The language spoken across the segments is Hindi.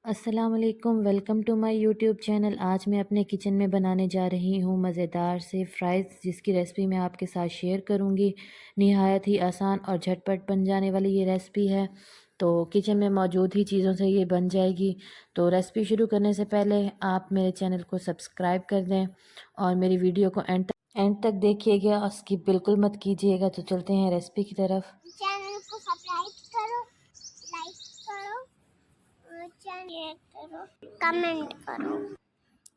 अस्सलाम वालेकुम, welcome to my YouTube channel. आज मैं अपने किचन में बनाने जा रही हूँ मज़ेदार से फ़्राइज़, जिसकी रेसिपी मैं आपके साथ शेयर करूँगी। नहायत ही आसान और झटपट बन जाने वाली ये रेसिपी है, तो किचन में मौजूद ही चीज़ों से ये बन जाएगी। तो रेसिपी शुरू करने से पहले आप मेरे चैनल को सब्सक्राइब कर दें और मेरी वीडियो को एंड तक देखिएगा और स्किप बिल्कुल मत कीजिएगा। तो चलते हैं रेसिपी की तरफ। चैनल को सब्सक्राइब करो, लाइक करो, चैनल करो, कमेंट करो।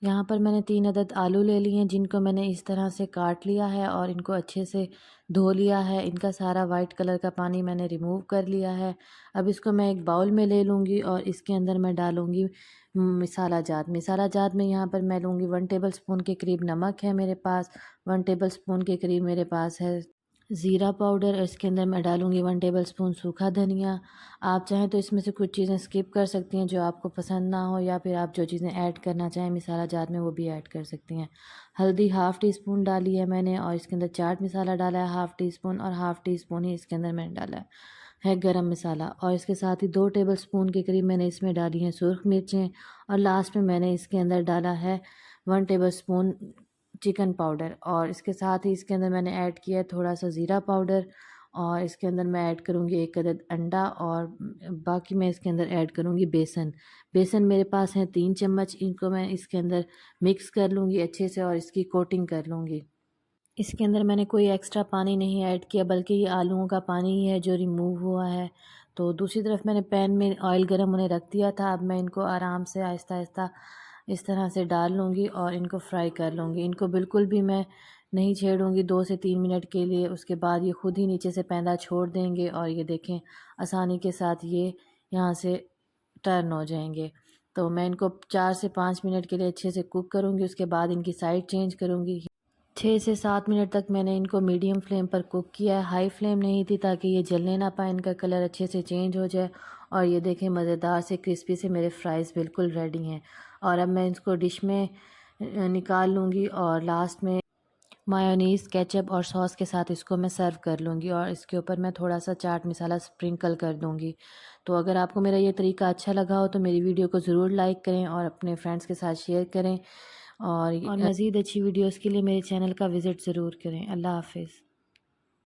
यहाँ पर मैंने 3 अदद आलू ले लिए हैं, जिनको मैंने इस तरह से काट लिया है और इनको अच्छे से धो लिया है। इनका सारा वाइट कलर का पानी मैंने रिमूव कर लिया है। अब इसको मैं एक बाउल में ले लूँगी और इसके अंदर मैं डालूँगी मसाला जात। मसाला जात में यहाँ पर मैं लूँगी 1 टेबल स्पून के करीब नमक है मेरे पास, 1 टेबल स्पून के करीब मेरे पास है ज़ीरा पाउडर, और इसके अंदर मैं डालूँगी 1 टेबल स्पून सूखा धनिया। आप चाहें तो इसमें से कुछ चीज़ें स्किप कर सकती हैं जो आपको पसंद ना हो, या फिर आप जो चीज़ें ऐड करना चाहें मसाला जार में वो भी ऐड कर सकती हैं। हल्दी हाफ़ टी स्पून डाली है मैंने, और इसके अंदर चाट मसाला डाला है हाफ़ टी स्पून, और हाफ़ टी स्पून ही इसके अंदर मैंने डाला है गरम मसाला। और इसके साथ ही 2 टेबल स्पून के करीब मैंने इसमें डाली हैं सुर्ख मिर्चें, और लास्ट में मैंने इसके अंदर डाला है 1 टेबल स्पून चिकन पाउडर। और इसके साथ ही इसके अंदर मैंने ऐड किया है थोड़ा सा ज़ीरा पाउडर, और इसके अंदर मैं ऐड करूँगी 1 अदद अंडा, और बाकी मैं इसके अंदर ऐड करूँगी बेसन। बेसन मेरे पास है 3 चम्मच, इनको मैं इसके अंदर मिक्स कर लूँगी अच्छे से और इसकी कोटिंग कर लूँगी। इसके अंदर मैंने कोई एक्स्ट्रा पानी नहीं ऐड किया, बल्कि ये आलूओं का पानी ही है जो रिमूव हुआ है। तो दूसरी तरफ मैंने पैन में ऑयल गर्म होने रख दिया था। अब मैं इनको आराम से आहिस्ता-आहिस्ता इस तरह से डाल लूँगी और इनको फ्राई कर लूँगी। इनको बिल्कुल भी मैं नहीं छेड़ूँगी 2 से 3 मिनट के लिए, उसके बाद ये खुद ही नीचे से पैंदा छोड़ देंगे और ये देखें आसानी के साथ ये यहाँ से टर्न हो जाएँगे। तो मैं इनको 4 से 5 मिनट के लिए अच्छे से कुक करूँगी, उसके बाद इनकी साइड चेंज करूँगी। 6 से 7 मिनट तक मैंने इनको मीडियम फ्लेम पर कुक किया है, हाई फ्लेम नहीं थी, ताकि ये जलने ना पाए, इनका कलर अच्छे से चेंज हो जाए। और ये देखें मज़ेदार से क्रिस्पी से मेरे फ्राइज़ बिल्कुल रेडी हैं। और अब मैं इसको डिश में निकाल लूँगी और लास्ट में मायोनीज़, केचप और सॉस के साथ इसको मैं सर्व कर लूँगी, और इसके ऊपर मैं थोड़ा सा चाट मसाला स्प्रिंकल कर दूँगी। तो अगर आपको मेरा ये तरीका अच्छा लगा हो तो मेरी वीडियो को ज़रूर लाइक करें और अपने फ्रेंड्स के साथ शेयर करें, और मज़ीद अच्छी वीडियोज़ के लिए मेरे चैनल का विज़िट ज़रूर करें। अल्लाह हाफ़िज़।